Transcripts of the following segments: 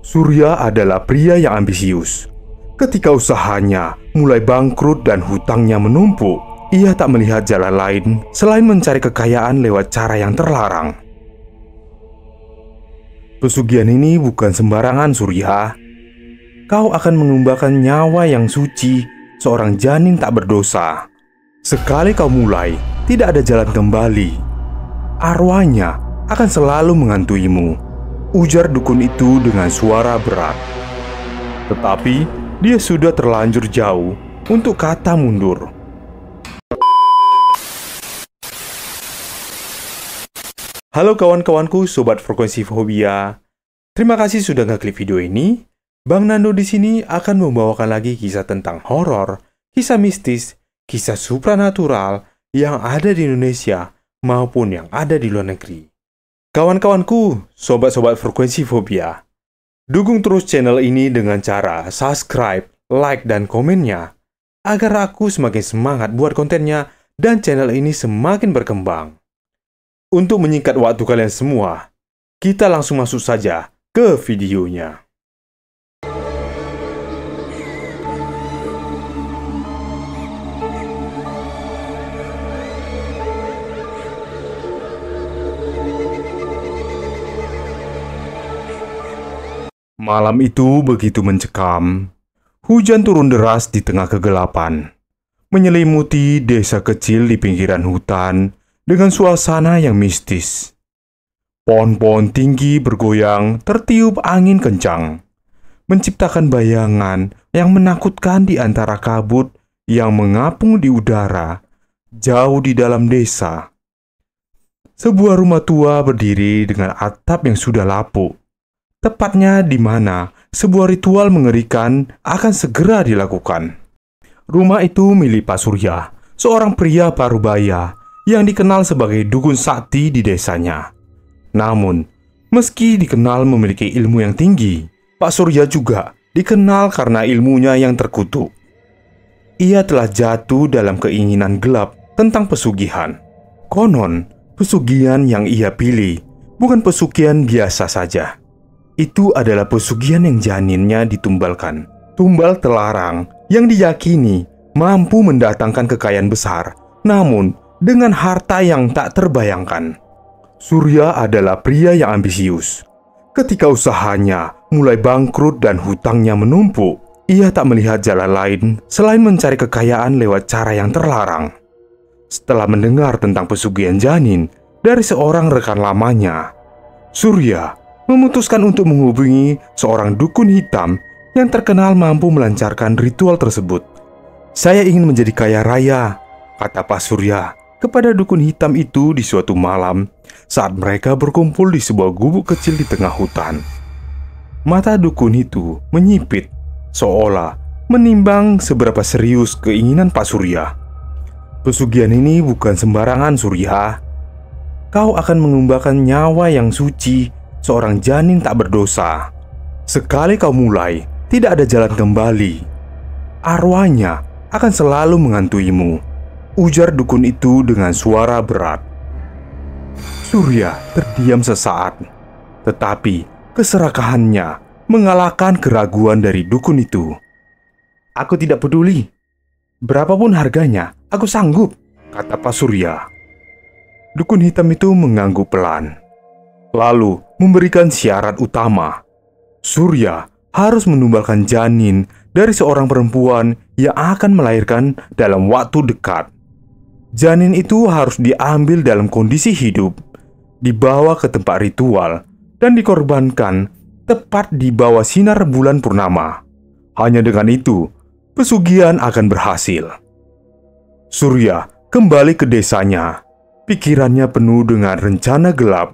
Surya adalah pria yang ambisius. Ketika usahanya mulai bangkrut dan hutangnya menumpuk, ia tak melihat jalan lain selain mencari kekayaan lewat cara yang terlarang. Pesugihan ini bukan sembarangan, Surya. Kau akan mengumbarkan nyawa yang suci seorang janin tak berdosa. Sekali kau mulai, tidak ada jalan kembali. Arwahnya akan selalu menghantuimu, ujar dukun itu dengan suara berat. Tetapi dia sudah terlanjur jauh untuk kata mundur. Halo kawan-kawanku, sobat frekuensi fobia. Terima kasih sudah ngeklik video ini. Bang Nando di sini akan membawakan lagi kisah tentang horor, kisah mistis, kisah supranatural yang ada di Indonesia maupun yang ada di luar negeri. Kawan-kawanku, sobat-sobat frekuensi fobia, dukung terus channel ini dengan cara subscribe, like, dan komennya agar aku semakin semangat buat kontennya dan channel ini semakin berkembang. Untuk menyingkat waktu kalian semua, kita langsung masuk saja ke videonya. Malam itu begitu mencekam. Hujan turun deras di tengah kegelapan, menyelimuti desa kecil di pinggiran hutan dengan suasana yang mistis. Pohon-pohon tinggi bergoyang tertiup angin kencang, menciptakan bayangan yang menakutkan di antara kabut yang mengapung di udara jauh di dalam desa. Sebuah rumah tua berdiri dengan atap yang sudah lapuk, tepatnya di mana sebuah ritual mengerikan akan segera dilakukan. Rumah itu milik Pak Surya, seorang pria parubaya yang dikenal sebagai dukun sakti di desanya. Namun, meski dikenal memiliki ilmu yang tinggi, Pak Surya juga dikenal karena ilmunya yang terkutuk. Ia telah jatuh dalam keinginan gelap tentang pesugihan. Konon, pesugihan yang ia pilih bukan pesugihan biasa saja. Itu adalah pesugihan yang janinnya ditumbalkan. Tumbal terlarang yang diyakini mampu mendatangkan kekayaan besar, namun dengan harta yang tak terbayangkan. Surya adalah pria yang ambisius. Ketika usahanya mulai bangkrut dan hutangnya menumpuk, ia tak melihat jalan lain selain mencari kekayaan lewat cara yang terlarang. Setelah mendengar tentang pesugihan janin dari seorang rekan lamanya, Surya memutuskan untuk menghubungi seorang dukun hitam yang terkenal mampu melancarkan ritual tersebut. "Saya ingin menjadi kaya raya," kata Pak Surya kepada dukun hitam itu di suatu malam saat mereka berkumpul di sebuah gubuk kecil di tengah hutan. Mata dukun itu menyipit, seolah menimbang seberapa serius keinginan Pak Surya. "Pesugihan ini bukan sembarangan, Surya. Kau akan mengumbarkan nyawa yang suci seorang janin tak berdosa. Sekali kau mulai, tidak ada jalan kembali. Arwahnya akan selalu menghantuimu," ujar dukun itu dengan suara berat. Surya terdiam sesaat, tetapi keserakahannya mengalahkan keraguan dari dukun itu. "Aku tidak peduli. Berapapun harganya, aku sanggup," kata Pak Surya. Dukun hitam itu mengangguk pelan, lalu memberikan syarat utama. Surya harus menumbalkan janin dari seorang perempuan yang akan melahirkan dalam waktu dekat. Janin itu harus diambil dalam kondisi hidup, dibawa ke tempat ritual, dan dikorbankan tepat di bawah sinar bulan purnama. Hanya dengan itu, pesugihan akan berhasil. Surya kembali ke desanya. Pikirannya penuh dengan rencana gelap.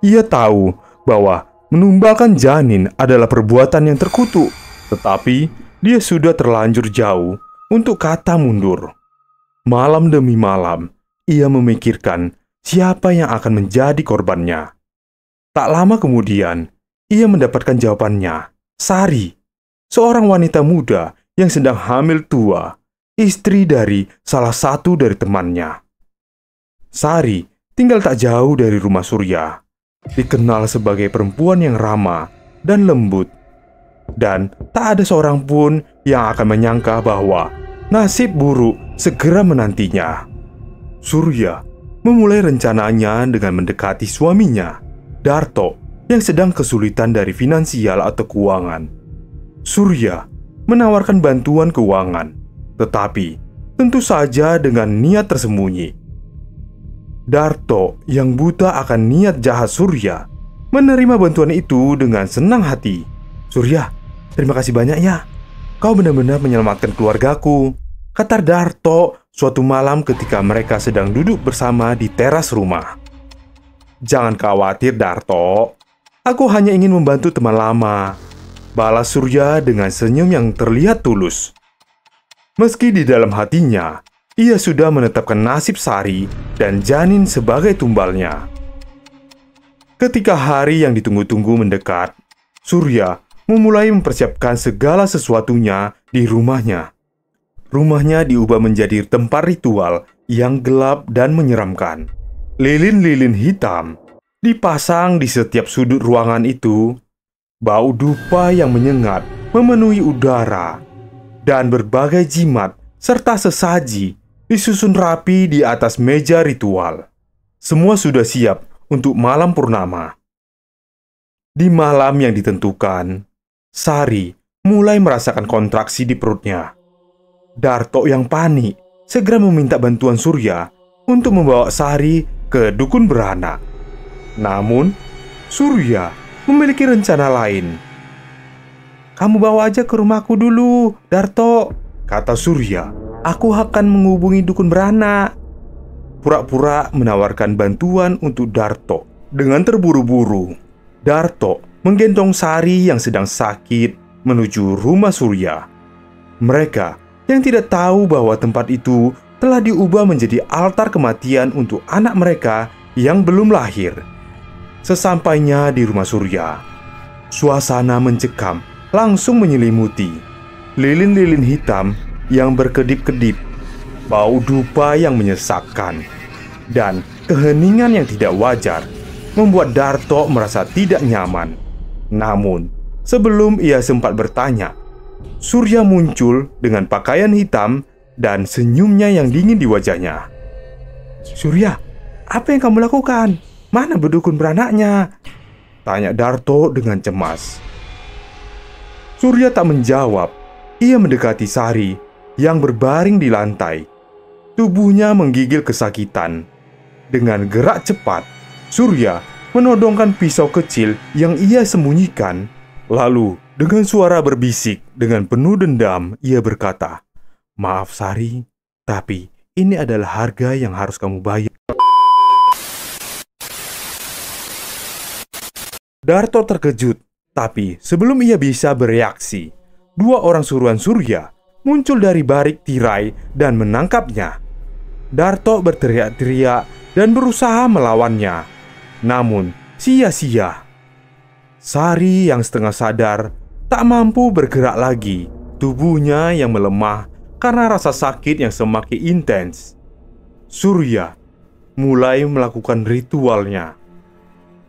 Ia tahu bahwa menumbalkan janin adalah perbuatan yang terkutuk, tetapi dia sudah terlanjur jauh untuk kata mundur. Malam demi malam, ia memikirkan siapa yang akan menjadi korbannya. Tak lama kemudian, ia mendapatkan jawabannya. Sari, seorang wanita muda yang sedang hamil tua, istri dari salah satu dari temannya. Sari tinggal tak jauh dari rumah Surya. Dikenal sebagai perempuan yang ramah dan lembut dan tak ada seorang pun yang akan menyangka bahwa nasib buruk segera menantinya. Surya memulai rencananya dengan mendekati suaminya, Darto, yang sedang kesulitan dari finansial atau keuangan. Surya menawarkan bantuan keuangan, tetapi tentu saja dengan niat tersembunyi. Darto yang buta akan niat jahat Surya menerima bantuan itu dengan senang hati. "Surya, terima kasih banyak ya. Kau benar-benar menyelamatkan keluargaku," kata Darto suatu malam ketika mereka sedang duduk bersama di teras rumah. "Jangan khawatir, Darto. Aku hanya ingin membantu teman lama," balas Surya dengan senyum yang terlihat tulus. Meski di dalam hatinya, ia sudah menetapkan nasib Sari dan janin sebagai tumbalnya. Ketika hari yang ditunggu-tunggu mendekat, Surya memulai mempersiapkan segala sesuatunya di rumahnya. Rumahnya diubah menjadi tempat ritual yang gelap dan menyeramkan. Lilin-lilin hitam dipasang di setiap sudut ruangan itu. Bau dupa yang menyengat memenuhi udara, dan berbagai jimat serta sesaji disusun rapi di atas meja ritual. Semua sudah siap untuk malam purnama. Di malam yang ditentukan, Sari mulai merasakan kontraksi di perutnya. Darto yang panik segera meminta bantuan Surya untuk membawa Sari ke dukun beranak. Namun, Surya memiliki rencana lain. "Kamu bawa aja ke rumahku dulu, Darto," kata Surya. "Aku akan menghubungi dukun beranak." Pura-pura menawarkan bantuan untuk Darto. Dengan terburu-buru, Darto menggendong Sari yang sedang sakit menuju rumah Surya. Mereka yang tidak tahu bahwa tempat itu telah diubah menjadi altar kematian untuk anak mereka yang belum lahir. Sesampainya di rumah Surya, suasana mencekam langsung menyelimuti. Lilin-lilin hitam yang berkedip-kedip, bau dupa yang menyesakkan, dan keheningan yang tidak wajar membuat Darto merasa tidak nyaman. Namun, sebelum ia sempat bertanya, Surya muncul dengan pakaian hitam dan senyumnya yang dingin di wajahnya. "Surya, apa yang kamu lakukan? Mana berdukun beranaknya?" tanya Darto dengan cemas. Surya tak menjawab. Ia mendekati Sari yang berbaring di lantai. Tubuhnya menggigil kesakitan. Dengan gerak cepat, Surya menodongkan pisau kecil yang ia sembunyikan. Lalu, dengan suara berbisik dengan penuh dendam, ia berkata, "Maaf Sari, tapi ini adalah harga yang harus kamu bayar." Darto terkejut, tapi sebelum ia bisa bereaksi, dua orang suruhan Surya muncul dari balik tirai dan menangkapnya. Darto berteriak-teriak dan berusaha melawannya, namun sia-sia. Sari yang setengah sadar tak mampu bergerak lagi, tubuhnya yang melemah karena rasa sakit yang semakin intens. Surya mulai melakukan ritualnya.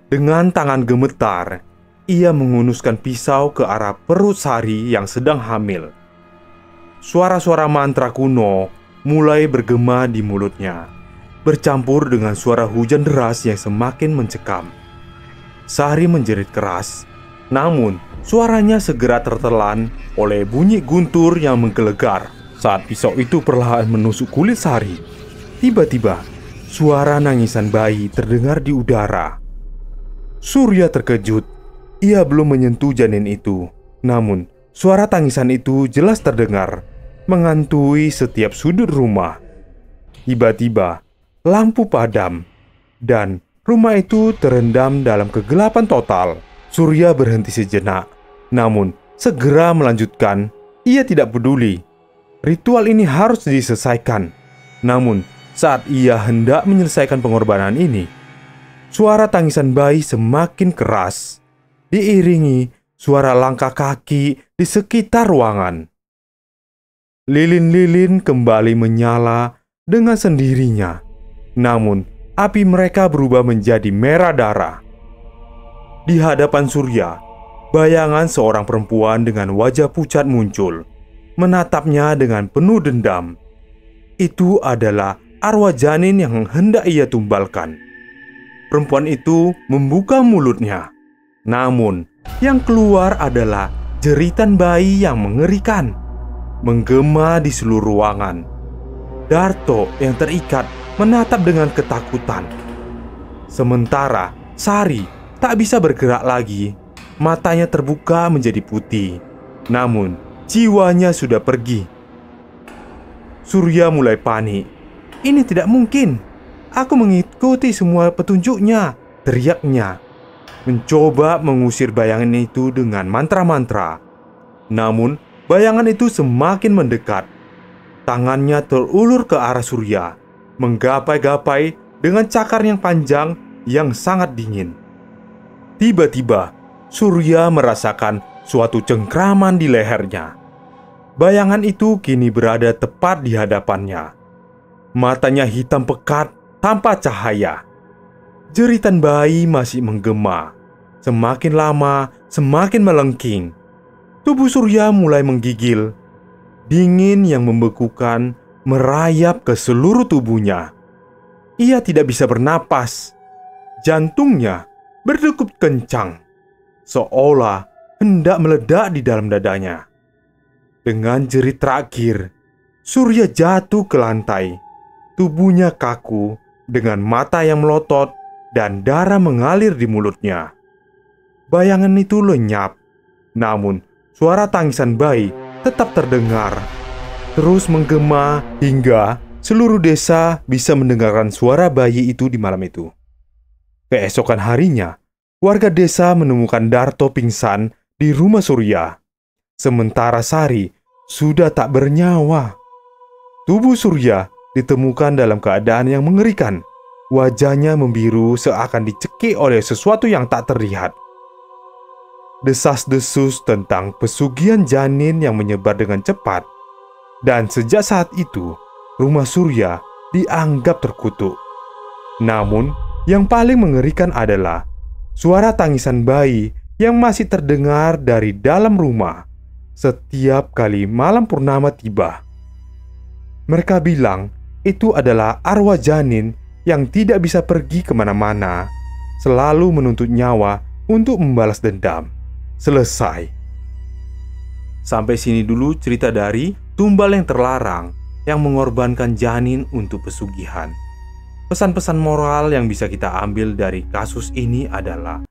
Dengan tangan gemetar, ia menghunuskan pisau ke arah perut Sari yang sedang hamil. Suara-suara mantra kuno mulai bergema di mulutnya, bercampur dengan suara hujan deras yang semakin mencekam. Sari menjerit keras, namun suaranya segera tertelan oleh bunyi guntur yang menggelegar saat pisau itu perlahan menusuk kulit Sari. Tiba-tiba, suara nangisan bayi terdengar di udara. Surya terkejut. Ia belum menyentuh janin itu, namun suara tangisan itu jelas terdengar, menghantui setiap sudut rumah. Tiba-tiba, lampu padam, dan rumah itu terendam dalam kegelapan total. Surya berhenti sejenak, namun segera melanjutkan. Ia tidak peduli. Ritual ini harus diselesaikan. Namun, saat ia hendak menyelesaikan pengorbanan ini, suara tangisan bayi semakin keras, diiringi suara langkah kaki di sekitar ruangan. Lilin-lilin kembali menyala dengan sendirinya, namun api mereka berubah menjadi merah darah. Di hadapan Surya, bayangan seorang perempuan dengan wajah pucat muncul, menatapnya dengan penuh dendam. Itu adalah arwah janin yang hendak ia tumbalkan. Perempuan itu membuka mulutnya, namun yang keluar adalah jeritan bayi yang mengerikan, menggema di seluruh ruangan. Darto yang terikat menatap dengan ketakutan. Sementara Sari tak bisa bergerak lagi. Matanya terbuka menjadi putih, namun jiwanya sudah pergi. Surya mulai panik. "Ini tidak mungkin. Aku mengikuti semua petunjuknya," teriaknya. Mencoba mengusir bayangan itu dengan mantra-mantra. Namun bayangan itu semakin mendekat. Tangannya terulur ke arah Surya, menggapai-gapai dengan cakar yang panjang yang sangat dingin. Tiba-tiba Surya merasakan suatu cengkraman di lehernya. Bayangan itu kini berada tepat di hadapannya. Matanya hitam pekat tanpa cahaya. Jeritan bayi masih menggema. Semakin lama, semakin melengking. Tubuh Surya mulai menggigil. Dingin yang membekukan merayap ke seluruh tubuhnya. Ia tidak bisa bernapas. Jantungnya berdegup kencang, seolah hendak meledak di dalam dadanya. Dengan jerit terakhir, Surya jatuh ke lantai. Tubuhnya kaku dengan mata yang melotot dan darah mengalir di mulutnya. Bayangan itu lenyap, namun suara tangisan bayi tetap terdengar, terus menggema hingga seluruh desa bisa mendengarkan suara bayi itu di malam itu. Keesokan harinya, warga desa menemukan Darto pingsan di rumah Surya. Sementara Sari sudah tak bernyawa. Tubuh Surya ditemukan dalam keadaan yang mengerikan. Wajahnya membiru seakan dicekik oleh sesuatu yang tak terlihat. Desas-desus tentang pesugihan janin yang menyebar dengan cepat. Dan sejak saat itu, rumah Surya dianggap terkutuk. Namun, yang paling mengerikan adalah suara tangisan bayi yang masih terdengar dari dalam rumah setiap kali malam purnama tiba. Mereka bilang itu adalah arwah janin yang tidak bisa pergi kemana-mana, selalu menuntut nyawa untuk membalas dendam. Selesai. Sampai sini dulu cerita dari Tumbal yang Terlarang yang mengorbankan janin untuk pesugihan. Pesan-pesan moral yang bisa kita ambil dari kasus ini adalah: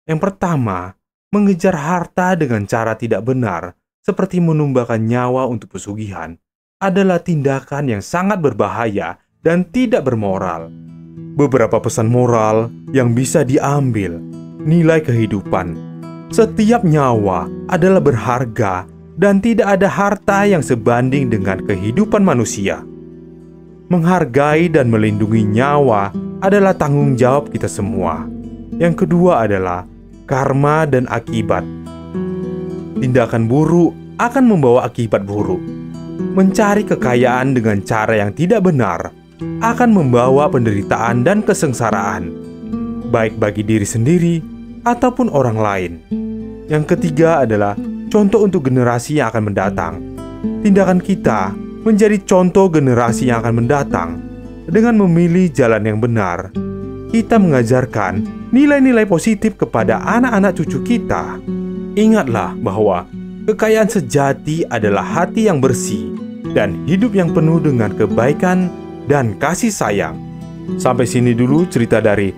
yang pertama, mengejar harta dengan cara tidak benar, seperti menumbalkan nyawa untuk pesugihan, adalah tindakan yang sangat berbahaya dan tidak bermoral. Beberapa pesan moral yang bisa diambil: nilai kehidupan. Setiap nyawa adalah berharga dan tidak ada harta yang sebanding dengan kehidupan manusia. Menghargai dan melindungi nyawa adalah tanggung jawab kita semua. Yang kedua adalah karma dan akibat. Tindakan buruk akan membawa akibat buruk. Mencari kekayaan dengan cara yang tidak benar akan membawa penderitaan dan kesengsaraan, baik bagi diri sendiri ataupun orang lain. Yang ketiga adalah contoh untuk generasi yang akan mendatang. Tindakan kita menjadi contoh generasi yang akan mendatang. Dengan memilih jalan yang benar, kita mengajarkan nilai-nilai positif kepada anak-anak cucu kita. Ingatlah bahwa kekayaan sejati adalah hati yang bersih dan hidup yang penuh dengan kebaikan dan kasih sayang. Sampai sini dulu cerita dari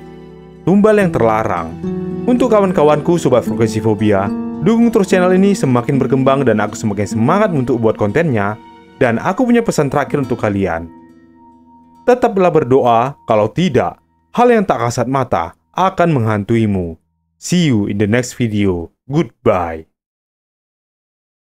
Tumbal yang Terlarang. Untuk kawan-kawanku Sobat Frekuensi Fobia, dukung terus channel ini semakin berkembang dan aku semakin semangat untuk buat kontennya. Dan aku punya pesan terakhir untuk kalian. Tetaplah berdoa, kalau tidak, hal yang tak kasat mata akan menghantuimu. See you in the next video. Goodbye.